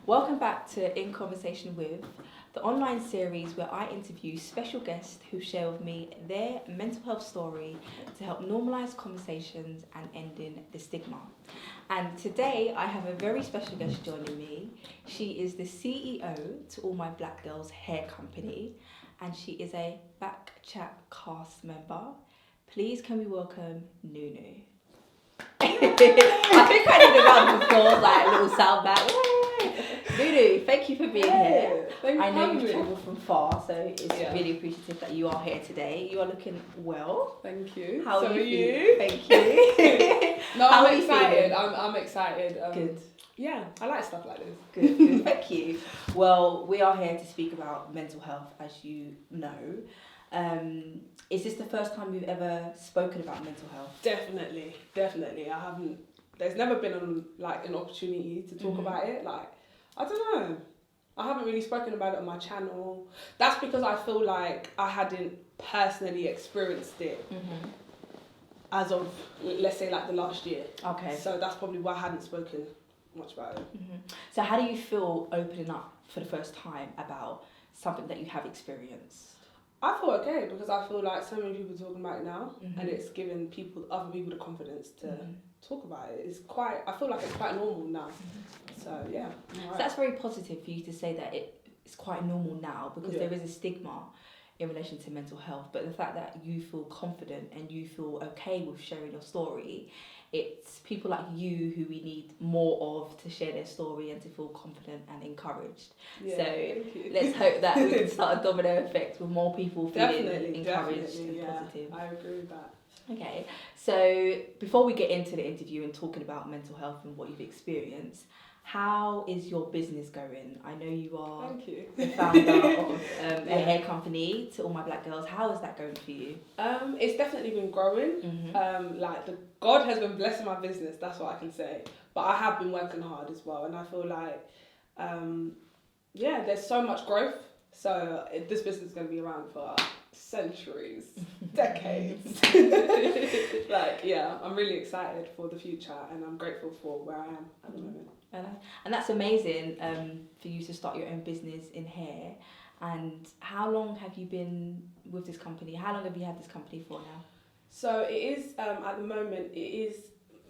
Welcome back to In Conversation With, the online series where I interview special guests who share with me their mental health story to help normalise conversations and ending the stigma. And today I have a very special guest joining me. She is the CEO to All My Black Girls Hair Company, and she is a Back Chat cast member. Please can we welcome Nunu. I think I need a round of applause, like a little sound back. Nunu, thank you for being here. I know you've travelled from far, so it's really appreciative that you are here today. You are looking well. Thank you. How so are you? Thank you. No, How I'm excited. I'm excited. Good. Yeah, I like stuff like this. Good. Thank you. Well, we are here to speak about mental health, as you know. Is this the first time you've ever spoken about mental health? Definitely. I haven't. There's never been an opportunity to talk about it. I don't know. I haven't really spoken about it on my channel. That's because I feel like I hadn't personally experienced it as of, let's say, the last year. Okay. So that's probably why I hadn't spoken much about it. So how do you feel opening up for the first time about something that you have experienced? I feel okay because I feel like so many people are talking about it now, and it's giving other people the confidence to talk about it. I feel like it's quite normal now. So yeah. So that's very positive for you to say that it's quite normal now, because there is a stigma in relation to mental health, but the fact that you feel confident and you feel okay with sharing your story, it's people like you who we need more of to share their story and to feel confident and encouraged. Yeah, so let's hope that we can start a domino effect with more people feeling encouraged and positive. I agree with that. Okay, so before we get into the interview and talking about mental health and what you've experienced, how is your business going? I know you are the founder of a hair company, To All My Black Girls. How is that going for you? It's definitely been growing. God has been blessing my business, that's what I can say. But I have been working hard as well, and I feel like, there's so much growth. So this business is going to be around for centuries, decades. I'm really excited for the future, and I'm grateful for where I am at the moment. And that's amazing for you to start your own business in hair. And how long have you been with this company? How long have you had this company for now? So it is, at the moment, it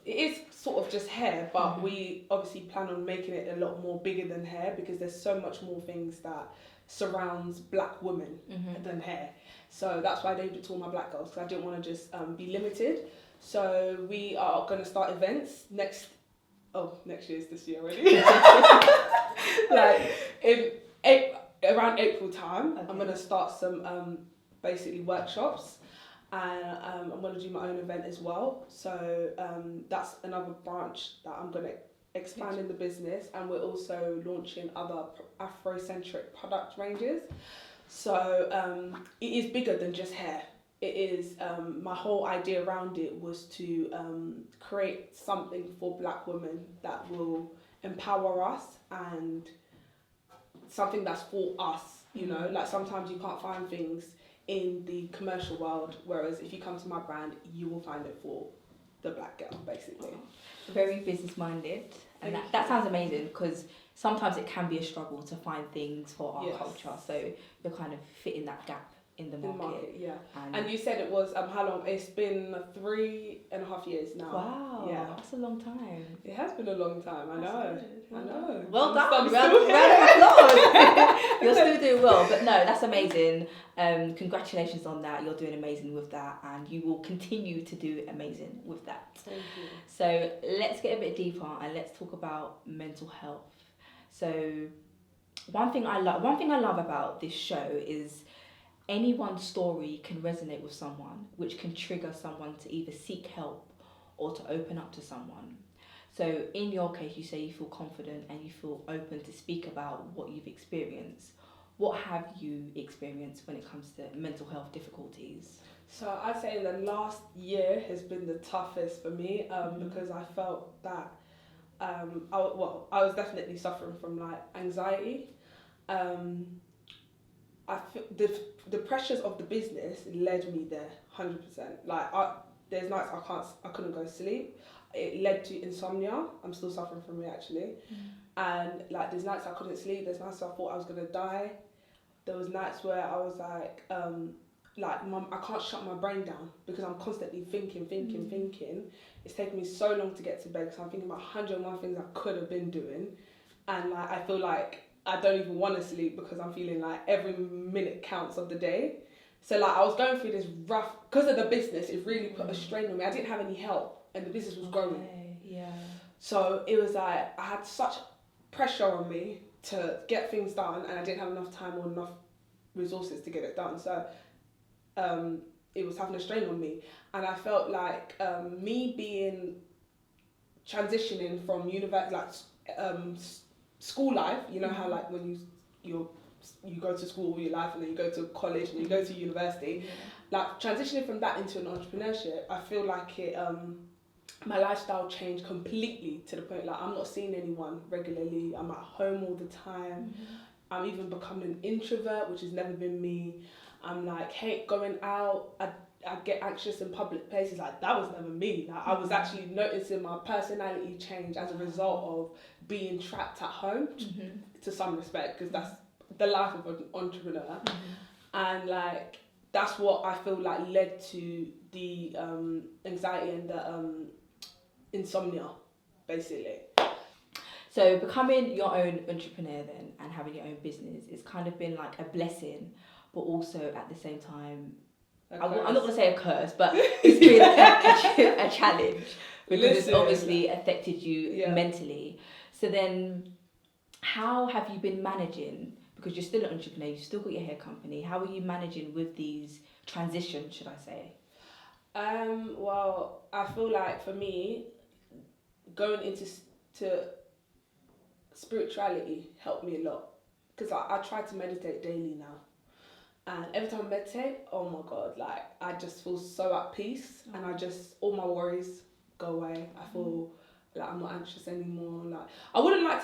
is sort of just hair, but we obviously plan on making it a lot more bigger than hair, because there's so much more things that surrounds black women than hair. So that's why I named it To All My Black Girls, because I didn't want to just be limited. So we are going to start events next year's this year already. Around April time, I'm going to start some basically workshops, and I'm going to do my own event as well. So that's another branch that I'm going to expand in the business, and we're also launching other Afrocentric product ranges. So it is bigger than just hair. It is, my whole idea around it was to create something for black women that will empower us, and something that's for us, you know. Like, sometimes you can't find things in the commercial world, whereas if you come to my brand, you will find it for the black girl, basically. Very business minded, and that sounds amazing, because sometimes it can be a struggle to find things for our culture, so you're kind of fitting that gap in the market. And you said it was how long? It's been 3.5 years now. Wow, that's a long time. It has been a long time. I know. Well done. Round of applause. You're still doing well, but no, that's amazing. Congratulations on that. You're doing amazing with that, and you will continue to do amazing with that. Thank you. So let's get a bit deeper and let's talk about mental health. So one thing I love about this show is anyone's story can resonate with someone, which can trigger someone to either seek help or to open up to someone. So in your case, you say you feel confident and you feel open to speak about what you've experienced. What have you experienced when it comes to mental health difficulties? So I'd say the last year has been the toughest for me, because I felt that I was definitely suffering from anxiety. I feel the pressures of the business led me there 100%. There's nights I couldn't go to sleep. It led to insomnia. I'm still suffering from it actually. And like there's nights I couldn't sleep, there's nights I thought I was gonna die. There was nights where I was like I can't shut my brain down because I'm constantly thinking. It's taken me so long to get to bed because I'm thinking about 101 things I could have been doing, and like I feel like I don't even want to sleep because I'm feeling like every minute counts of the day. So like I was going through this rough, because of the business, it really put a strain on me. I didn't have any help and the business was growing. Yeah. So it was like I had such pressure on me to get things done and I didn't have enough time or enough resources to get it done. So it was having a strain on me, and I felt like me being transitioning from school life. You know how like when you go to school all your life and then you go to college and you go to university, like transitioning from that into an entrepreneurship, I feel like it my lifestyle changed completely to the point like I'm not seeing anyone regularly. I'm at home all the time. I'm even becoming an introvert, which has never been me. I'm like, hate going out. I get anxious in public places. Like that was never me. Like I was actually noticing my personality change as a result of being trapped at home to some respect, because that's the life of an entrepreneur. And like that's what I feel like led to the anxiety and the insomnia, basically. So becoming your own entrepreneur then and having your own business, it's kind of been like a blessing, but also at the same time, I'm not going to say a curse, but it's been a challenge because it's obviously affected you mentally. So then how have you been managing, because you're still an entrepreneur, you've still got your hair company, how are you managing with these transitions, should I say? Well, I feel like for me, going into spirituality helped me a lot, because I try to meditate daily now, and every time I meditate, oh my god, like I just feel so at peace, and all my worries go away. I feel like I'm not anxious anymore. Like I wouldn't like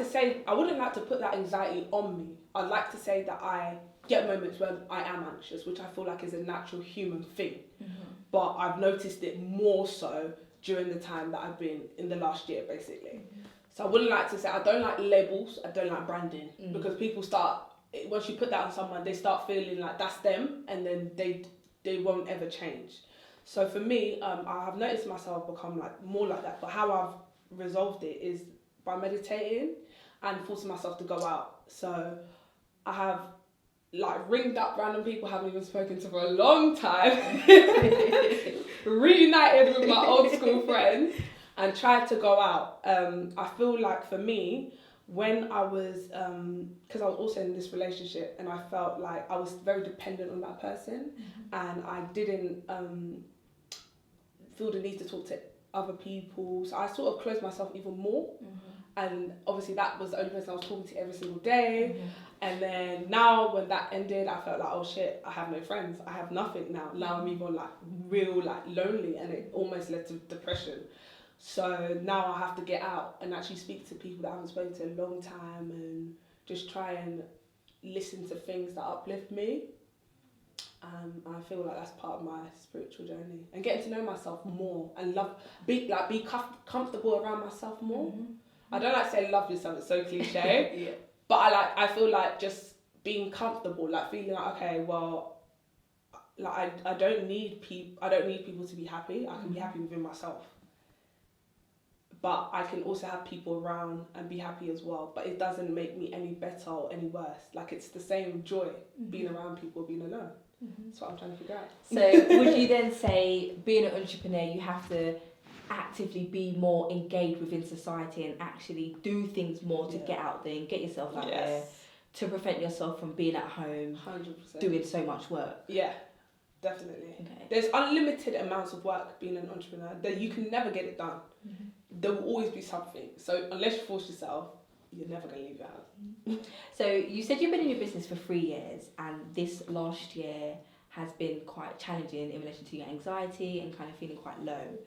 to put that anxiety on me. I'd like to say that I get moments when I am anxious, which I feel like is a natural human thing, but I've noticed it more so during the time that I've been in the last year, basically. So I wouldn't like to say, I don't like labels, I don't like branding, because people once you put that on someone, they start feeling like that's them, and then they won't ever change. So for me, I have noticed myself become like more like that, but how I've resolved it is by meditating and forcing myself to go out. So I have like ringed up random people I haven't even spoken to for a long time, reunited with my old school friends, and tried to go out. I feel like for me, when I was, because I was also in this relationship, and I felt like I was very dependent on that person, and I didn't feel the need to talk to other people, so I sort of closed myself even more. And obviously that was the only person I was talking to every single day. And then now when that ended, I felt like, oh shit, I have no friends, I have nothing now. Now I'm even like real like lonely, and it almost led to depression. So now I have to get out and actually speak to people that I haven't spoken to in a long time, and just try and listen to things that uplift me. I feel like that's part of my spiritual journey, and getting to know myself more and be comfortable around myself more. I don't like saying love yourself, it's so cliche. But I feel like just being comfortable, like feeling like, okay, well, like I don't need people to be happy. I can be happy within myself. But I can also have people around and be happy as well. But it doesn't make me any better or any worse. Like it's the same joy being around people, being alone. That's what I'm trying to figure out. So would you then say, being an entrepreneur, you have to actively be more engaged within society and actually do things more to get out there and get yourself out there, to prevent yourself from being at home 100%. doing so much work? Yeah, definitely. Okay. There's unlimited amounts of work being an entrepreneur that you can never get it done. There will always be something. So unless you force yourself, you're never going to leave your house. So you said you've been in your business for 3 years, and this last year has been quite challenging in relation to your anxiety and kind of feeling quite low.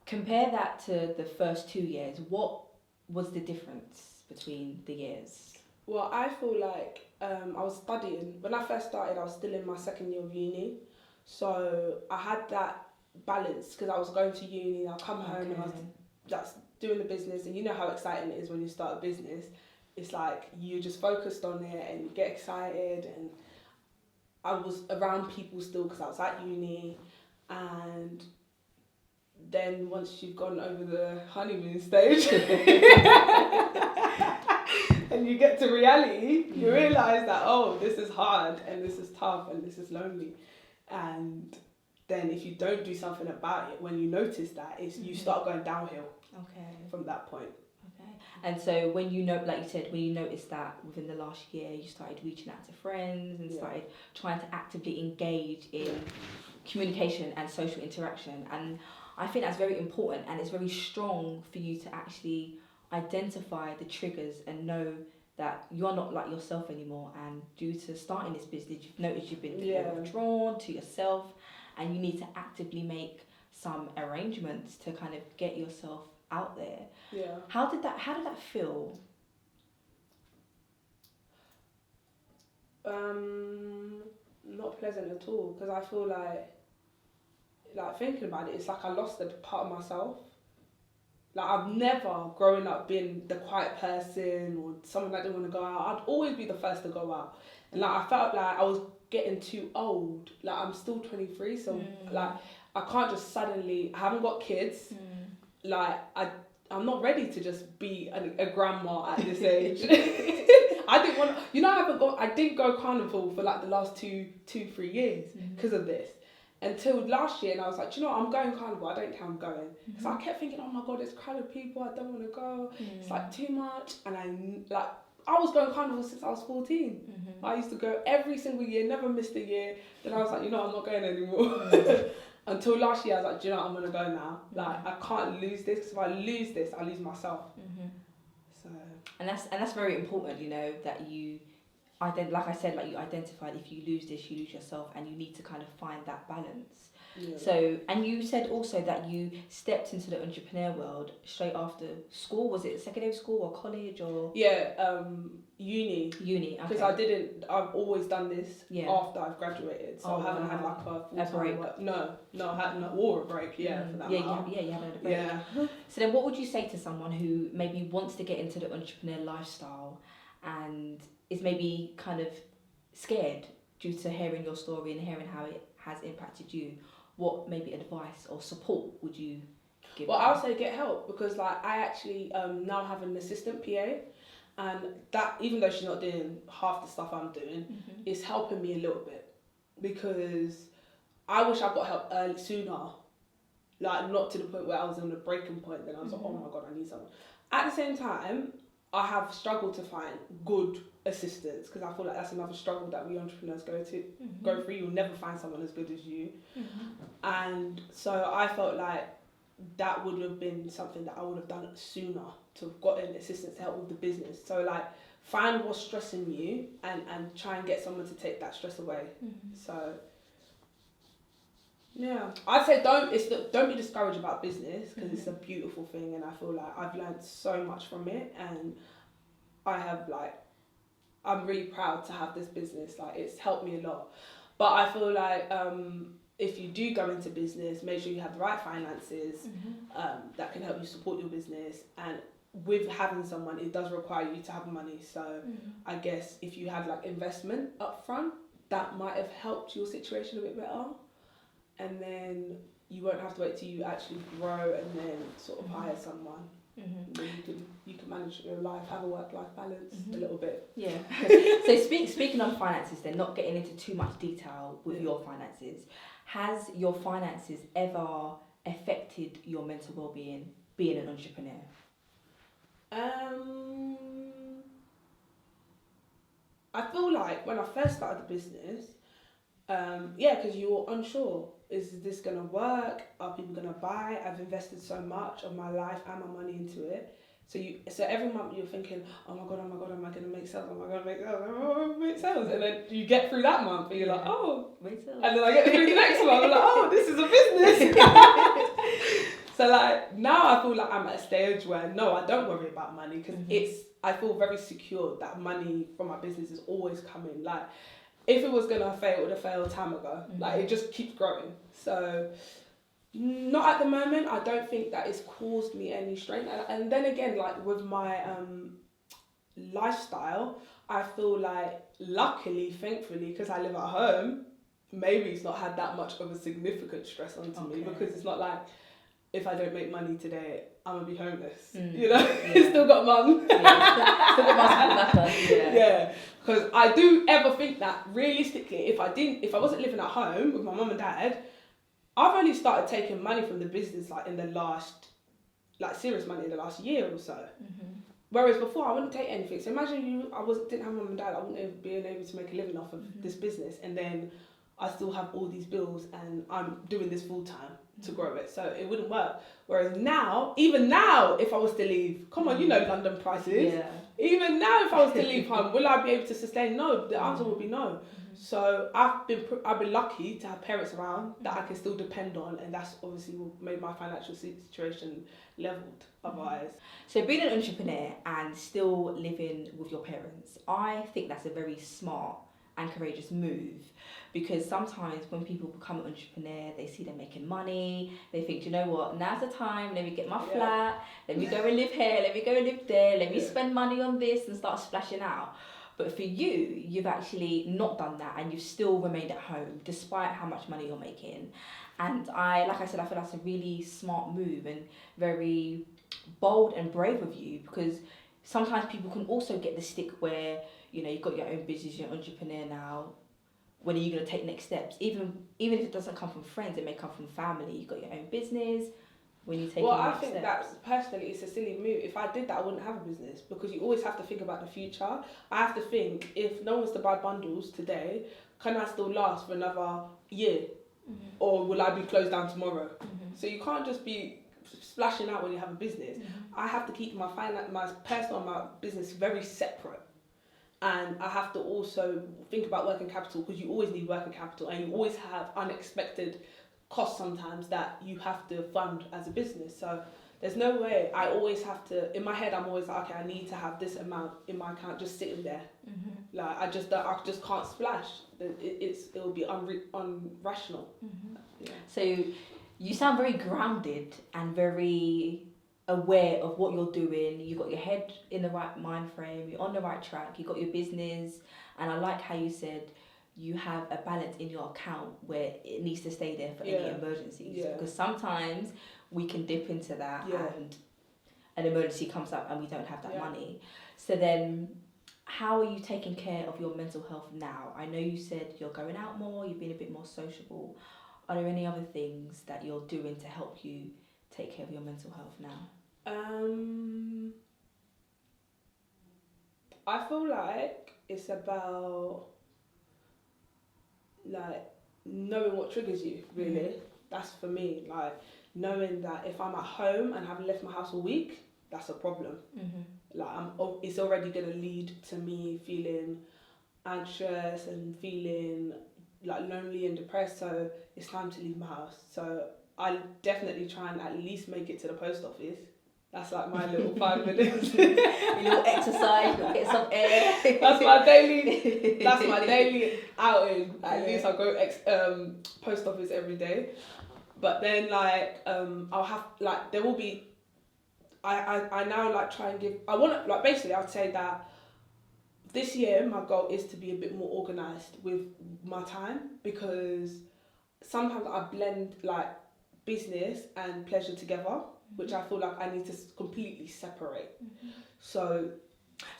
Compare that to the first 2 years. What was the difference between the years? Well, I feel like I was studying. When I first started, I was still in my second year of uni. So I had that balance, because I was going to uni, I'll come home and I was doing the business, and you know how exciting it is when you start a business. it's like you just focused on it and you get excited. And I was around people still because I was at uni, and then once you've gone over the honeymoon stage and you get to reality, you realise that, oh, this is hard and this is tough and this is lonely. And then if you don't do something about it, when you notice that, you start going downhill from that point. And so when you know, like you said, when you noticed that within the last year, you started reaching out to friends and started trying to actively engage in communication and social interaction. And I think that's very important, and it's very strong for you to actually identify the triggers and know that you're not like yourself anymore. And due to starting this business, you've noticed you've been withdrawn to yourself, and you need to actively make some arrangements to kind of get yourself out there. Yeah. How did that feel? Not pleasant at all, because I feel like thinking about it, it's like I lost a part of myself. Like, I've never growing up been the quiet person or someone that didn't want to go out. I'd always be the first to go out, and like I felt like I was getting too old. Like, I'm still 23, so like I can't just suddenly. I haven't got kids. Like, I'm not ready to just be a grandma at this age. I didn't want to, I didn't go carnival for like the last 2-3 years because of this. Until last year, and I was like, I'm going carnival, I don't care, I'm going. So I kept thinking, oh my God, there's crowded people, I don't want to go. It's like too much. And I was going carnival since I was 14. I used to go every single year, never missed a year. Then I was like, I'm not going anymore. Until last year, I was like, I'm going to go now. Like, I can't lose this, because if I lose this, I lose myself. So. And that's very important, that you, like I said, like you identified, if you lose this, you lose yourself, and you need to kind of find that balance. Yeah. So, and you said also that you stepped into the entrepreneur world straight after school. Was it secondary school or college or? Yeah, uni. Uni, because I've always done this after I've graduated, so I haven't had like a break. Work. No, I hadn't, or a break. You haven't had a break. Yeah. So then, what would you say to someone who maybe wants to get into the entrepreneur lifestyle and is maybe kind of scared due to hearing your story and hearing how it has impacted you? What maybe advice or support would you give? Well, I'll say get help, because like I actually now have an assistant PA, and that, even though she's not doing half the stuff I'm doing, is helping me a little bit, because I wish I got help sooner. Like, not to the point where I was on a breaking point, then I was like, oh my God, I need someone. At the same time, I have struggled to find good assistants, because I feel like that's another struggle that we entrepreneurs go through. You'll never find someone as good as you. And so I felt like that would have been something that I would have done sooner, to have gotten assistance to help with the business. So like, find what's stressing you and try and get someone to take that stress away. So yeah, I'd say don't be discouraged about business, because it's a beautiful thing, and I feel like I've learned so much from it, and I'm really proud to have this business. Like, it's helped me a lot. But I feel like if you do go into business, make sure you have the right finances that can help you support your business. And with having someone, it does require you to have money. So I guess if you had like investment up front, that might have helped your situation a bit better. And then you won't have to wait till you actually grow and then sort of hire someone. You can manage your life, have a work-life balance a little bit. Yeah. So speaking on finances, then, not getting into too much detail with your finances, has your finances ever affected your mental well-being, being an entrepreneur? I feel like when I first started the business, because you're unsure. Is this going to work? Are people going to buy? I've invested so much of my life and my money into it. So every month you're thinking, oh my God, am I going to make sales? Am I going to make sales? And then you get through that month and you're like, oh, make sales. And then I get through the next month, I'm like, oh, this is a business. So like, now I feel like I'm at a stage where, no, I don't worry about money, because I feel very secure that money from my business is always coming. Like, if it was going to fail, it would have failed time ago. Like, it just keeps growing. So, not at the moment. I don't think that it's caused me any strain. And then again, like with my lifestyle, I feel like luckily, thankfully, because I live at home, maybe it's not had that much of a significant stress onto me, because it's not like if I don't make money today, I'm gonna be homeless. You know, still got mum. Still got mum. Yeah, because I do ever think that realistically, if I wasn't living at home with my mum and dad, I've only started taking money from the business like in the last, like serious money in the last year or so. Whereas before I wouldn't take anything. So imagine didn't have mum and dad, I wouldn't have been able to make a living off of this business, and then I still have all these bills and I'm doing this full time to grow it. So it wouldn't work. Whereas now, even now, if I was to leave, come on, you know London prices. Yeah. Even now, if I was to leave home, will I be able to sustain? No, the answer would be no. So I've been lucky to have parents around that I can still depend on, and that's obviously made my financial situation leveled otherwise. So being an entrepreneur and still living with your parents, I think that's a very smart and courageous move, because sometimes when people become an entrepreneur, they see them making money, they think, you know what, now's the time, let me get my flat, let me go and live here, let me go and live there, let me spend money on this and start splashing out. But for you, you've actually not done that, and you've still remained at home despite how much money you're making. And like I said, I feel that's a really smart move and very bold and brave of you, because sometimes people can also get the stick where, you know, you've got your own business, you're an entrepreneur now. When are you going to take next steps? Even if it doesn't come from friends, it may come from family. You've got your own business. When you take I think that personally it's a silly move. If I did that, I wouldn't have a business, because you always have to think about the future. I have to think, if no one was to buy bundles today, can I still last for another year? Or will I be closed down tomorrow? So you can't just be splashing out when you have a business. I have to keep my personal and my business very separate. And I have to also think about working capital, because you always need working capital, and you always have unexpected costs sometimes that you have to fund as a business. So there's no way. I always have to, in my head, I'm always like, okay, I need to have this amount in my account just sitting there. Like I just can't splash. It will be unrational. Yeah. So you sound very grounded and very aware of what you're doing. You've got your head in the right mind frame, you're on the right track, you've got your business, and I like how you said you have a balance in your account where it needs to stay there for any emergencies, because sometimes we can dip into that and an emergency comes up and we don't have that money. So then how are you taking care of your mental health now? I know you said you're going out more, you've been a bit more sociable. Are there any other things that you're doing to help you take care of your mental health now? I feel like it's about like knowing what triggers you, really. That's for me, like knowing that if I'm at home and haven't left my house a week, that's a problem. Like it's already going to lead to me feeling anxious and feeling like lonely and depressed, so it's time to leave my house. So I definitely try and at least make it to the post office. That's like my little 5 minutes. Your little exercise, you'll get some air. That's my daily outing. At least I go post office every day. But then like I'll have like there will be I now like try and give basically I'd say that this year my goal is to be a bit more organised with my time, because sometimes I blend like business and pleasure together, which I feel like I need to completely separate. So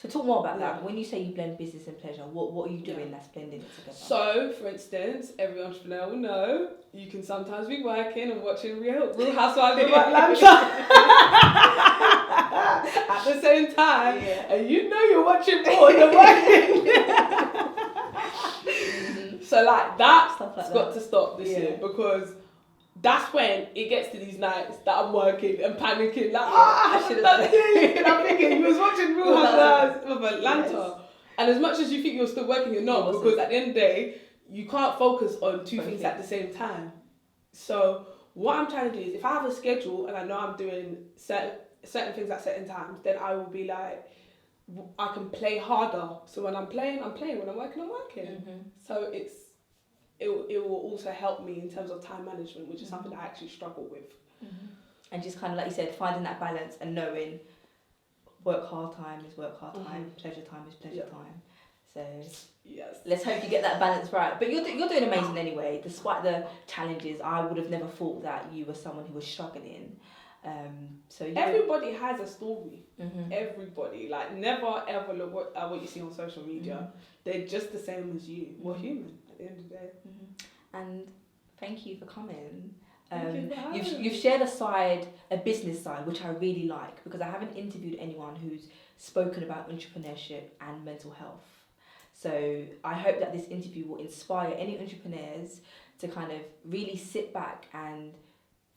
talk more about that. When you say you blend business and pleasure, what are you doing that's blending it together? So, for instance, every entrepreneur will know you can sometimes be working and watching Real Housewives of Atlanta at the same time, and you know you're watching more than working. So, like that's got to stop this year, because that's when it gets to these nights that I'm working and panicking, like, I should have done this. And I'm thinking, you was watching Real Housewives of Atlanta. And as much as you think you're still working, you're not, because at the end of the day, you can't focus on two things at the same time. So what I'm trying to do is, if I have a schedule and I know I'm doing certain things at certain times, then I will be like, I can play harder. So when I'm playing, I'm playing. When I'm working, I'm working. So it will also help me in terms of time management, which is something that I actually struggle with. And just kind of, like you said, finding that balance and knowing work hard time is work hard time, Mhm. pleasure time is pleasure Yeah. time. So Yes. let's hope you get that balance right. But you're doing amazing anyway. Despite the challenges, I would have never thought that you were someone who was struggling. So yeah. Everybody has a story. Mhm. Everybody. Like, never ever look at what you see on social media. Mhm. They're just the same as you. We're Mhm. human at the end of the day. And thank you for coming. Thank you for having me. You've shared a business side, which I really like, because I haven't interviewed anyone who's spoken about entrepreneurship and mental health. So I hope that this interview will inspire any entrepreneurs to kind of really sit back and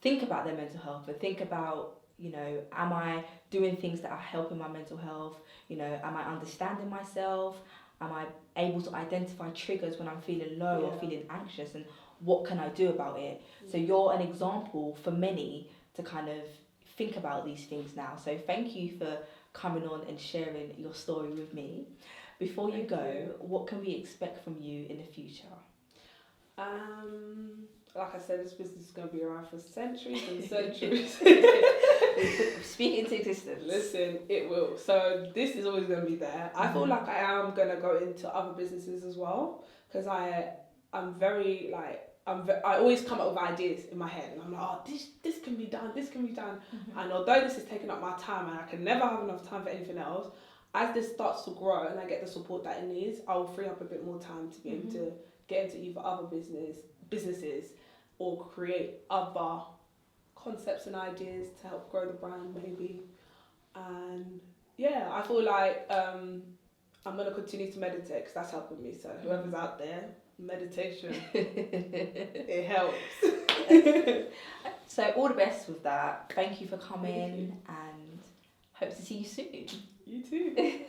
think about their mental health and think about, am I doing things that are helping my mental health? Am I understanding myself? Am I able to identify triggers when I'm feeling low or feeling anxious, and what can I do about it? So you're an example for many to kind of think about these things now. So thank you for coming on and sharing your story with me. Before you go, what can we expect from you in the future? Like I said, this business is going to be around for centuries and centuries. Speak into existence. Listen, it will. So this is always going to be there. I feel like I am going to go into other businesses as well, because I'm very like, I always come up with ideas in my head, and I'm like, oh, this can be done, this can be done. And although this is taking up my time and I can never have enough time for anything else, as this starts to grow and I get the support that it needs, I'll free up a bit more time to be able to get into either other businesses or create other concepts and ideas to help grow the brand maybe. And yeah, I feel like I'm going to continue to meditate, because that's helping me. So whoever's out there, meditation, it helps. So all the best with that. Thank you for coming, and hope to see you soon. You too.